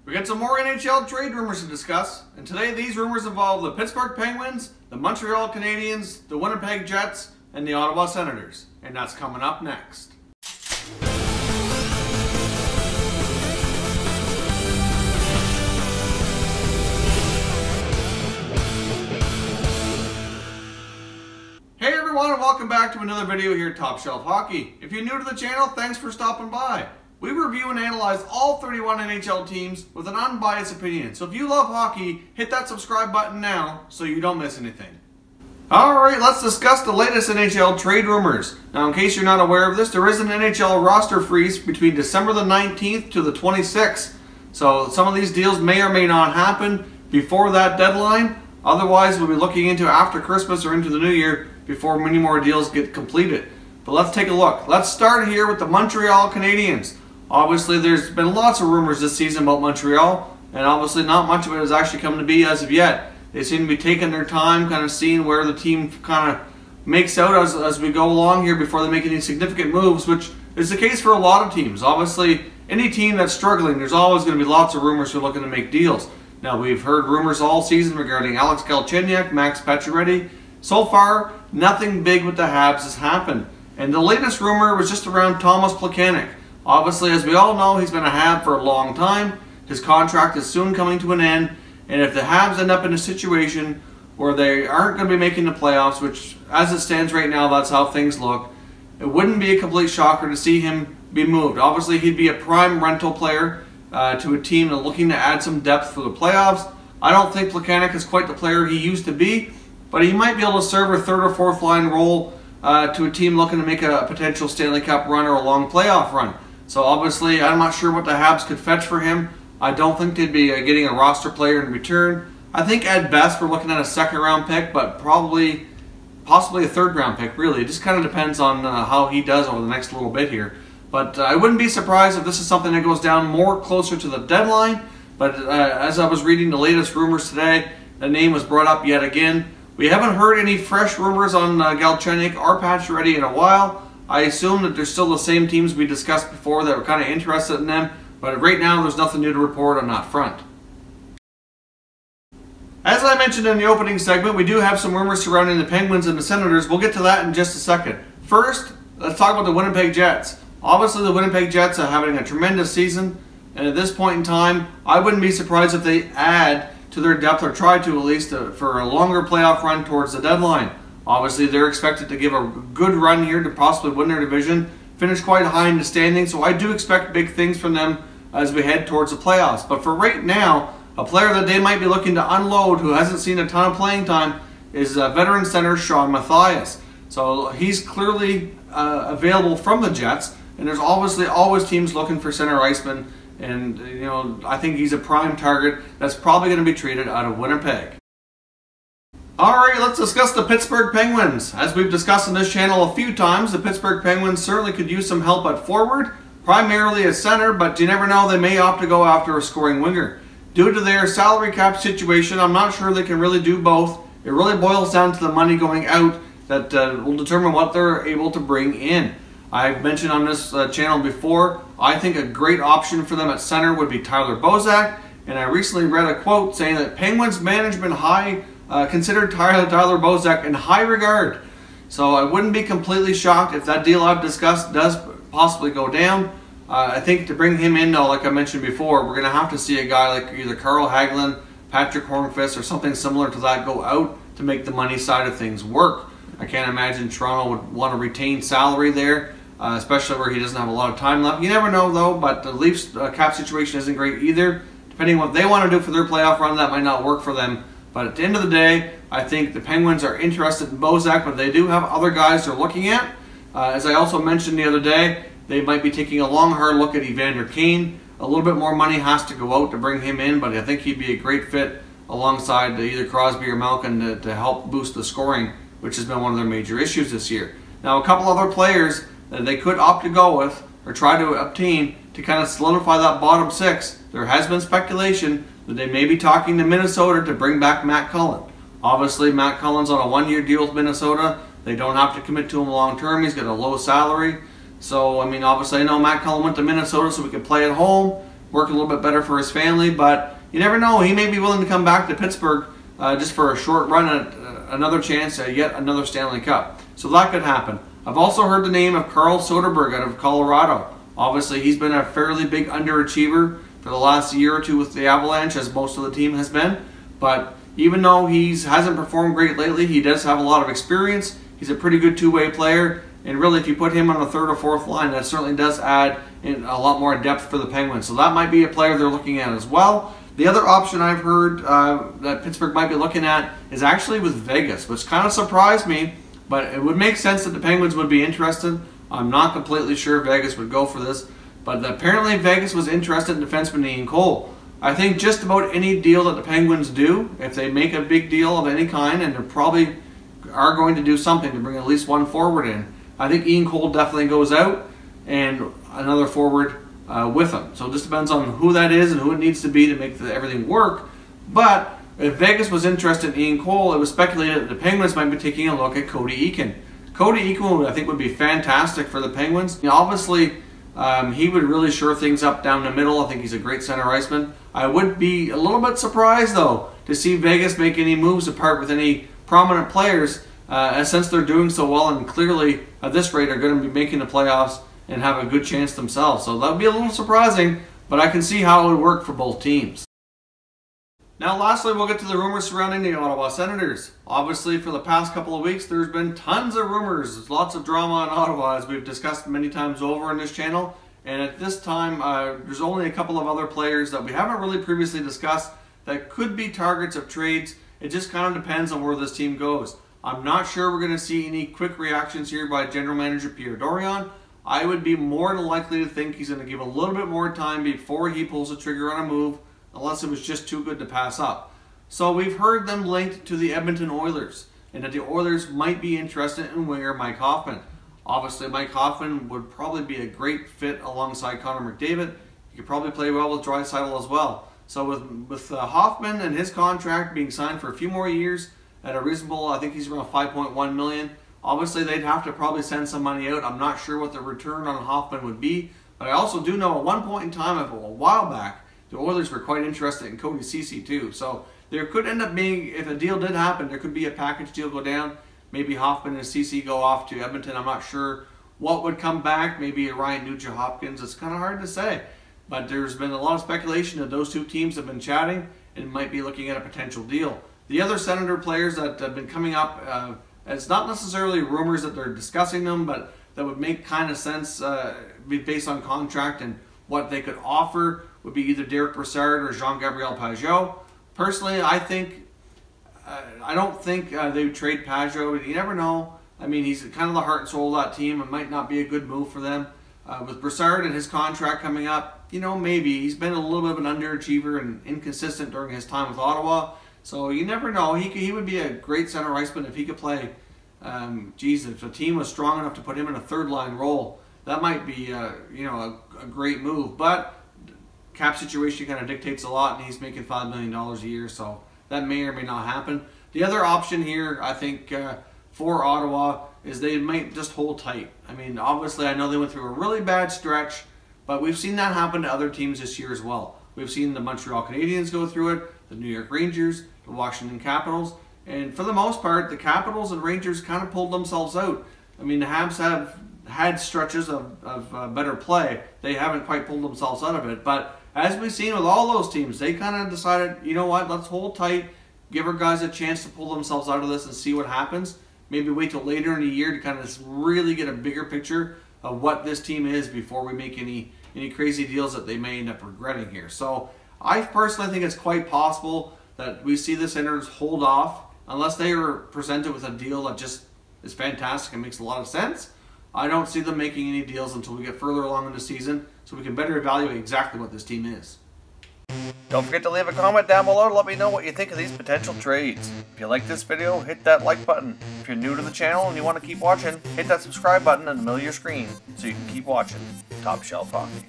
We got some more NHL trade rumors to discuss, and today these rumors involve the Pittsburgh Penguins, the Montreal Canadiens, the Winnipeg Jets, and the Ottawa Senators. And that's coming up next. Hey everyone, and welcome back to another video here at Top Shelf Hockey. If you're new to the channel, thanks for stopping by. We review and analyze all 31 NHL teams with an unbiased opinion. So if you love hockey, hit that subscribe button now so you don't miss anything. Alright, let's discuss the latest NHL trade rumors. Now in case you're not aware of this, there is an NHL roster freeze between December the 19th to the 26th. So some of these deals may or may not happen before that deadline. Otherwise, we'll be looking into after Christmas or into the new year before many more deals get completed. But let's take a look. Let's start here with the Montreal Canadiens. Obviously, there's been lots of rumors this season about Montreal, and obviously not much of it has actually come to be as of yet. They seem to be taking their time, kind of seeing where the team kind of makes out as we go along here before they make any significant moves, which is the case for a lot of teams. Obviously, any team that's struggling, there's always going to be lots of rumors who are looking to make deals. Now, we've heard rumors all season regarding Alex Galchenyuk, Max Pacioretty. So far, nothing big with the Habs has happened. And the latest rumor was just around Thomas Plekanec. Obviously, as we all know, he's been a Hab for a long time. His contract is soon coming to an end. And if the Habs end up in a situation where they aren't going to be making the playoffs, which as it stands right now, that's how things look, it wouldn't be a complete shocker to see him be moved. Obviously, he'd be a prime rental player to a team looking to add some depth for the playoffs. I don't think Plekanec is quite the player he used to be, but he might be able to serve a third or fourth line role to a team looking to make a potential Stanley Cup run or a long playoff run. So obviously, I'm not sure what the Habs could fetch for him. I don't think they'd be getting a roster player in return. I think at best we're looking at a second-round pick, but possibly a third-round pick, really. It just kind of depends on how he does over the next little bit here. But I wouldn't be surprised if this is something that goes down more closer to the deadline. But as I was reading the latest rumors today, the name was brought up yet again. We haven't heard any fresh rumors on Galchenyuk or Pacioretty in a while. I assume that there's still the same teams we discussed before that were kind of interested in them, but right now there's nothing new to report on that front. As I mentioned in the opening segment, we do have some rumors surrounding the Penguins and the Senators. We'll get to that in just a second. First, let's talk about the Winnipeg Jets. Obviously, the Winnipeg Jets are having a tremendous season, and at this point in time, I wouldn't be surprised if they add to their depth, or try to at least, for a longer playoff run towards the deadline. Obviously, they're expected to give a good run here to possibly win their division, finish quite high in the standings, so I do expect big things from them as we head towards the playoffs. But for right now, a player that they might be looking to unload who hasn't seen a ton of playing time is veteran center Shawn Matthias. So he's clearly available from the Jets, and there's obviously always teams looking for center icemen, and you know, I think he's a prime target that's probably going to be traded out of Winnipeg. Alright, let's discuss the Pittsburgh Penguins. As we've discussed on this channel a few times, the Pittsburgh Penguins certainly could use some help at forward, primarily at center, but you never know, they may opt to go after a scoring winger. Due to their salary cap situation, I'm not sure they can really do both. It really boils down to the money going out that will determine what they're able to bring in. I've mentioned on this channel before, I think a great option for them at center would be Tyler Bozak, and I recently read a quote saying that Penguins management considered Tyler Bozak in high regard. So I wouldn't be completely shocked if that deal I've discussed does possibly go down. I think to bring him in, though, like I mentioned before, we're going to have to see a guy like either Carl Hagelin, Patrick Hornqvist, or something similar to that go out to make the money side of things work. I can't imagine Toronto would want to retain salary there, especially where he doesn't have a lot of time left. You never know, though, but the Leafs cap situation isn't great either. Depending on what they want to do for their playoff run, that might not work for them. But at the end of the day, I think the Penguins are interested in Bozak, but they do have other guys they're looking at. As I also mentioned the other day, they might be taking a long, hard look at Evander Kane. A little bit more money has to go out to bring him in, but I think he'd be a great fit alongside either Crosby or Malkin to help boost the scoring, which has been one of their major issues this year. Now, a couple other players that they could opt to go with or try to obtain to kind of solidify that bottom six. There has been speculation that they may be talking to Minnesota to bring back Matt Cullen. Obviously, Matt Cullen's on a one-year deal with Minnesota. They don't have to commit to him long-term. He's got a low salary. So, I mean, obviously, I know Matt Cullen went to Minnesota so we could play at home. work a little bit better for his family, but you never know. He may be willing to come back to Pittsburgh just for a short run at another chance at yet another Stanley Cup. So that could happen. I've also heard the name of Carl Soderberg out of Colorado. Obviously, he's been a fairly big underachiever for the last year or two with the Avalanche, as most of the team has been. But even though he hasn't performed great lately, he does have a lot of experience. He's a pretty good two-way player. And really, if you put him on the third or fourth line, that certainly does add in a lot more depth for the Penguins. So that might be a player they're looking at as well. The other option I've heard that Pittsburgh might be looking at is actually with Vegas, which kind of surprised me. But it would make sense that the Penguins would be interested. I'm not completely sure Vegas would go for this. But apparently Vegas was interested in defenseman Ian Cole. I think just about any deal that the Penguins do, if they make a big deal of any kind, and they probably are going to do something to bring at least one forward in, I think Ian Cole definitely goes out and another forward with him. So it just depends on who that is and who it needs to be to make everything work. But if Vegas was interested in Ian Cole, it was speculated that the Penguins might be taking a look at Cody Eakin. Cody Eakin, I think, would be fantastic for the Penguins. You know, obviously, he would really shore things up down the middle. I think he's a great center iceman. I would be a little bit surprised, though, to see Vegas make any moves apart with any prominent players, since they're doing so well and clearly at this rate are going to be making the playoffs and have a good chance themselves. So that would be a little surprising, but I can see how it would work for both teams. Now lastly, we'll get to the rumors surrounding the Ottawa Senators. Obviously, for the past couple of weeks, there's been tons of rumors. There's lots of drama in Ottawa, as we've discussed many times over on this channel. And at this time, there's only a couple of other players that we haven't really previously discussed that could be targets of trades. It just kind of depends on where this team goes. I'm not sure we're going to see any quick reactions here by General Manager Pierre Dorion. I would be more than likely to think he's going to give a little bit more time before he pulls the trigger on a move, unless it was just too good to pass up. So we've heard them linked to the Edmonton Oilers, and that the Oilers might be interested in winger Mike Hoffman. Obviously, Mike Hoffman would probably be a great fit alongside Connor McDavid. He could probably play well with Draisaitl as well. So with Hoffman and his contract being signed for a few more years at a reasonable, I think he's around $5.1 million. Obviously, they'd have to probably send some money out. I'm not sure what the return on Hoffman would be, but I also do know at one point in time, a while back, the Oilers were quite interested in Cody Ceci too. So there could end up being, if a deal did happen, there could be a package deal go down. Maybe Hoffman and Ceci go off to Edmonton. I'm not sure what would come back. Maybe a Ryan Nugent-Hopkins. It's kind of hard to say. But there's been a lot of speculation that those two teams have been chatting and might be looking at a potential deal. The other Senator players that have been coming up, it's not necessarily rumors that they're discussing them, but that would make kind of sense based on contract and what they could offer, would be either Derek Brassard or Jean-Gabriel Pageau. Personally, I don't think they would trade Pageau, but you never know. I mean, he's kind of the heart and soul of that team. It might not be a good move for them. With Brassard and his contract coming up, you know, maybe. He's been a little bit of an underachiever and inconsistent during his time with Ottawa. So you never know. He would be a great center iceman if he could play. If a team was strong enough to put him in a third-line role, that might be a great move. But cap situation kind of dictates a lot, and he's making $5 million a year, so that may or may not happen. The other option here, I think, for Ottawa is they might just hold tight. I mean, obviously, I know they went through a really bad stretch, but we've seen that happen to other teams this year as well. We've seen the Montreal Canadiens go through it, the New York Rangers, the Washington Capitals, and for the most part, the Capitals and Rangers kind of pulled themselves out. I mean, the Habs have had stretches of better play. They haven't quite pulled themselves out of it, but as we've seen with all those teams, they kind of decided, you know what, let's hold tight, give our guys a chance to pull themselves out of this and see what happens. Maybe wait till later in the year to kind of really get a bigger picture of what this team is before we make any crazy deals that they may end up regretting here. So I personally think it's quite possible that we see the Senators hold off unless they are presented with a deal that just is fantastic and makes a lot of sense. I don't see them making any deals until we get further along in the season so we can better evaluate exactly what this team is. Don't forget to leave a comment down below to let me know what you think of these potential trades. If you like this video, hit that like button. If you're new to the channel and you want to keep watching, hit that subscribe button in the middle of your screen so you can keep watching Top Shelf Hockey.